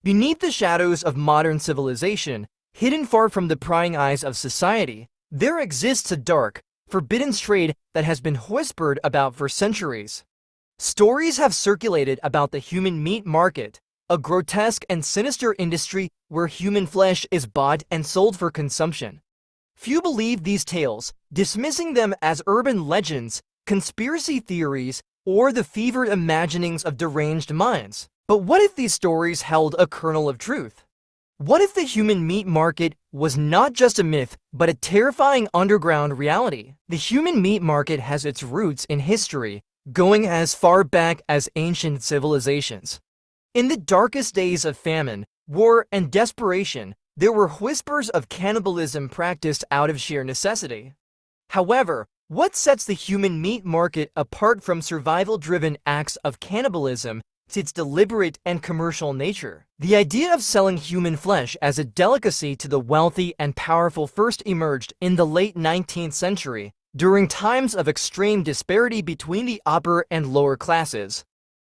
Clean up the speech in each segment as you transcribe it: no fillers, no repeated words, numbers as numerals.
Beneath the shadows of modern civilization, hidden far from the prying eyes of society, there exists a dark, forbidden trade that has been whispered about for centuries. Stories have circulated about the human meat market, a grotesque and sinister industry where human flesh is bought and sold for consumption. Few believe these tales, dismissing them as urban legends, conspiracy theories, or the fevered imaginings of deranged minds. But what if these stories held a kernel of truth? What if the human meat market was not just a myth, but a terrifying underground reality? The human meat market has its roots in history, going as far back as ancient civilizations. In the darkest days of famine, war, and desperation, there were whispers of cannibalism practiced out of sheer necessity. However, what sets the human meat market apart from survival-driven acts of cannibalism is its deliberate and commercial nature. The idea of selling human flesh as a delicacy to the wealthy and powerful first emerged in the late 19th century, during times of extreme disparity between the upper and lower classes.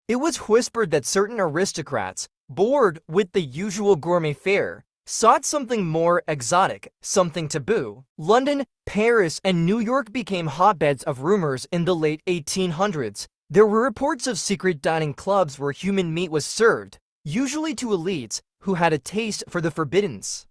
It was whispered that certain aristocrats, bored with the usual gourmet fare, sought something more exotic, something taboo. London, Paris, and New York became hotbeds of rumors in the late 1800s. There were reports of secret dining clubs where human meat was served, usually to elites who had a taste for the forbiddens.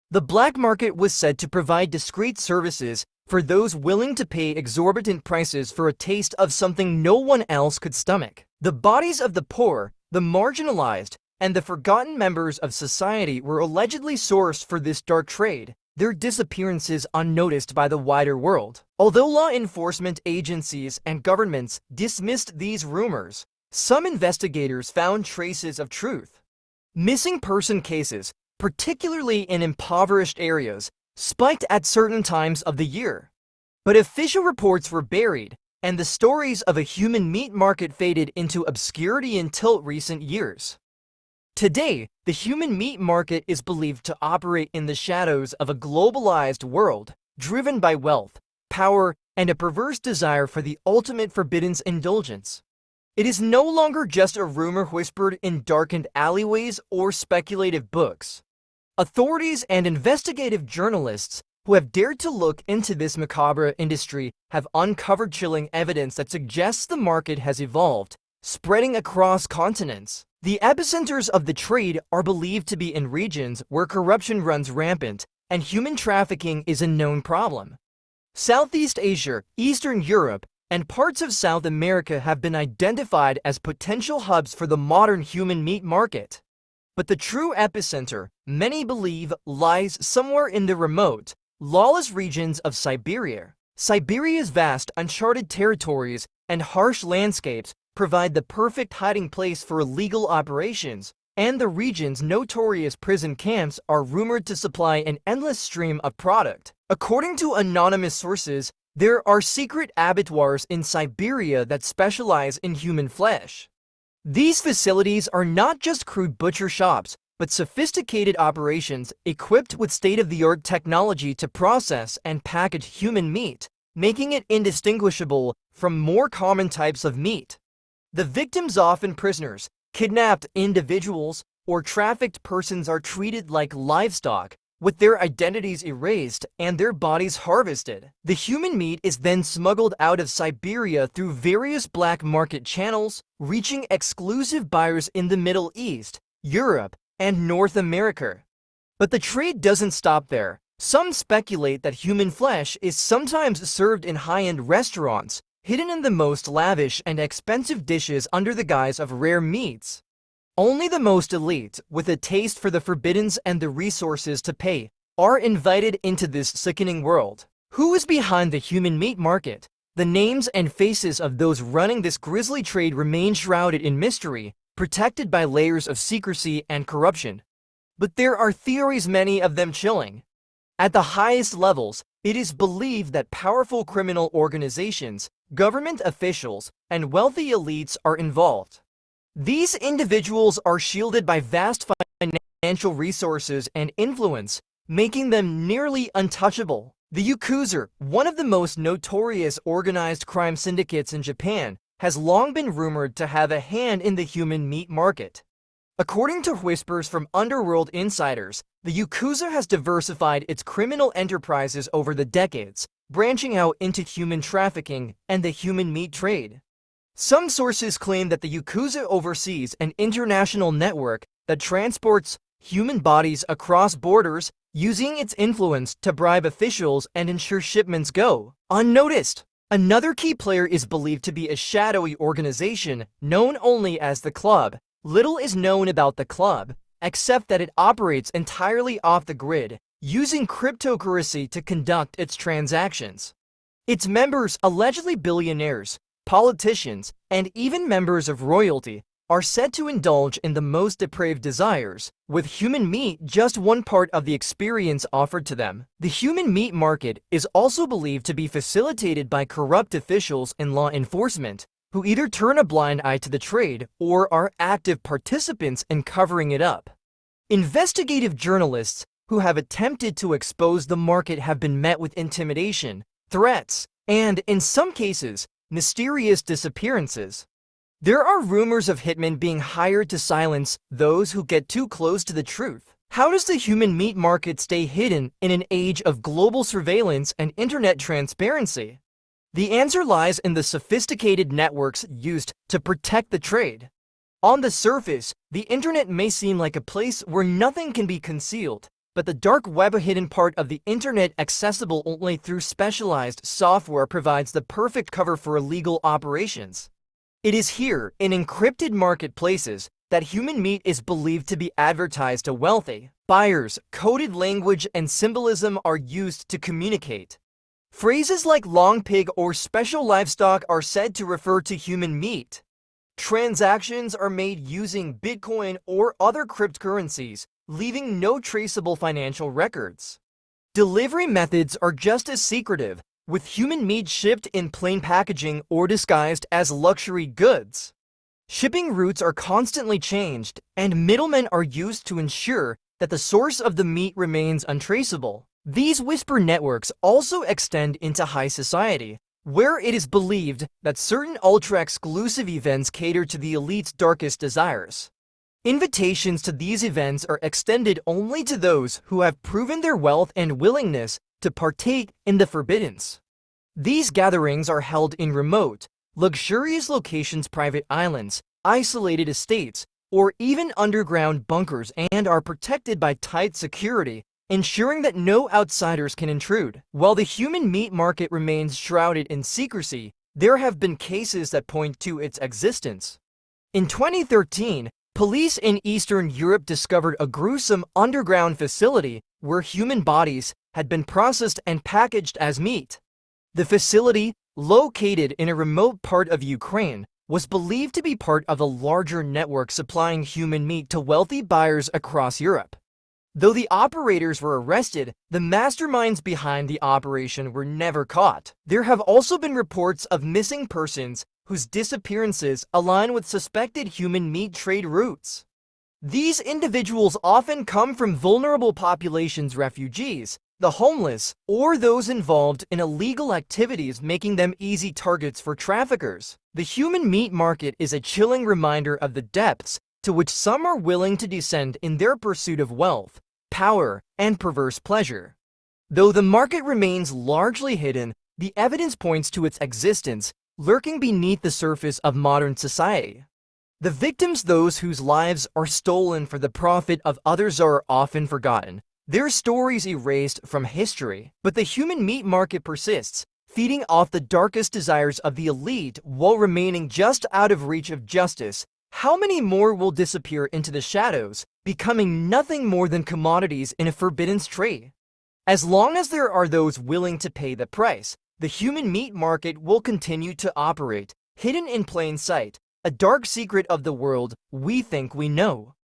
The black market was said to provide discreet services for those willing to pay exorbitant prices for a taste of something no one else could stomach. The bodies of the poor, the marginalized, and the forgotten members of society were allegedly sourced for this dark trade, their disappearances unnoticed by the wider world. Although law enforcement agencies and governments dismissed these rumors, some investigators found traces of truth. Missing person cases, particularly in impoverished areas, spiked at certain times of the year. But official reports were buried, and the stories of a human meat market faded into obscurity until recent years. Today, the human meat market is believed to operate in the shadows of a globalized world, driven by wealth, power, and a perverse desire for the ultimate forbidden indulgence. It is no longer just a rumor whispered in darkened alleyways or speculative books. Authorities and investigative journalists who have dared to look into this macabre industry have uncovered chilling evidence that suggests the market has evolved, spreading across continents. The epicenters of the trade are believed to be in regions where corruption runs rampant and human trafficking is a known problem. Southeast Asia, Eastern Europe, and parts of South America have been identified as potential hubs for the modern human meat market. But the true epicenter, many believe, lies somewhere in the remote, lawless regions of Siberia. Siberia's vast, uncharted territories and harsh landscapes provide the perfect hiding place for illegal operations, and the region's notorious prison camps are rumored to supply an endless stream of product. According to anonymous sources, there are secret abattoirs in Siberia that specialize in human flesh. These facilities are not just crude butcher shops, but sophisticated operations equipped with state-of-the-art technology to process and package human meat, making it indistinguishable from more common types of meat. The victims, often prisoners, kidnapped individuals, or trafficked persons, are treated like livestock, with their identities erased and their bodies harvested. The human meat is then smuggled out of Siberia through various black market channels, reaching exclusive buyers in the Middle East, Europe, and North America. But the trade doesn't stop there. Some speculate that human flesh is sometimes served in high-end restaurants, hidden in the most lavish and expensive dishes under the guise of rare meats. Only the most elite, with a taste for the forbiddens and the resources to pay, are invited into this sickening world. Who is behind the human meat market? The names and faces of those running this grisly trade remain shrouded in mystery, protected by layers of secrecy and corruption. But there are theories, many of them chilling. At the highest levels, it is believed that powerful criminal organizations, government officials, and wealthy elites are involved. These individuals are shielded by vast financial resources and influence, making them nearly untouchable. The Yakuza, one of the most notorious organized crime syndicates in Japan, has long been rumored to have a hand in the human meat market. According to whispers from underworld insiders, the Yakuza has diversified its criminal enterprises over the decades, branching out into human trafficking and the human meat trade. Some sources claim that the Yakuza oversees an international network that transports human bodies across borders, using its influence to bribe officials and ensure shipments go unnoticed. Another key player is believed to be a shadowy organization known only as the Club. Little is known about the Club, except that it operates entirely off the grid, using cryptocurrency to conduct its transactions. Its members, allegedly billionaires, politicians, and even members of royalty, are said to indulge in the most depraved desires, with human meat just one part of the experience offered to them. The human meat market is also believed to be facilitated by corrupt officials and law enforcement, who either turn a blind eye to the trade or are active participants in covering it up. Investigative journalists who have attempted to expose the market have been met with intimidation, threats, and, in some cases, mysterious disappearances. There are rumors of hitmen being hired to silence those who get too close to the truth. How does the human meat market stay hidden in an age of global surveillance and internet transparency? The answer lies in the sophisticated networks used to protect the trade. On the surface, the internet may seem like a place where nothing can be concealed, but the dark web, a hidden part of the internet accessible only through specialized software, provides the perfect cover for illegal operations. It is here, in encrypted marketplaces, that human meat is believed to be advertised to wealthy buyers. Coded language and symbolism are used to communicate. Phrases like long pig or special livestock are said to refer to human meat. Transactions are made using Bitcoin or other cryptocurrencies, leaving no traceable financial records. Delivery methods are just as secretive, with human meat shipped in plain packaging or disguised as luxury goods. Shipping routes are constantly changed, and middlemen are used to ensure that the source of the meat remains untraceable. These whisper networks also extend into high society, where it is believed that certain ultra-exclusive events cater to the elite's darkest desires. Invitations to these events are extended only to those who have proven their wealth and willingness to partake in the forbiddance. These gatherings are held in remote, luxurious locations, private islands, isolated estates, or even underground bunkers, and are protected by tight security, ensuring that no outsiders can intrude. While the human meat market remains shrouded in secrecy, there have been cases that point to its existence. In 2013, police in Eastern Europe discovered a gruesome underground facility where human bodies had been processed and packaged as meat. The facility, located in a remote part of Ukraine, was believed to be part of a larger network supplying human meat to wealthy buyers across Europe. Though the operators were arrested, the masterminds behind the operation were never caught. There have also been reports of missing persons whose disappearances align with suspected human meat trade routes. These individuals often come from vulnerable populations, refugees, the homeless, or those involved in illegal activities, making them easy targets for traffickers. The human meat market is a chilling reminder of the depths to which some are willing to descend in their pursuit of wealth, power, and perverse pleasure. Though the market remains largely hidden, the evidence points to its existence, lurking beneath the surface of modern society. The victims, those whose lives are stolen for the profit of others, are often forgotten, their stories erased from history. But the human meat market persists, feeding off the darkest desires of the elite while remaining just out of reach of justice. How many more will disappear into the shadows, becoming nothing more than commodities in a forbidden trade? As long as there are those willing to pay the price, the human meat market will continue to operate, hidden in plain sight, a dark secret of the world we think we know.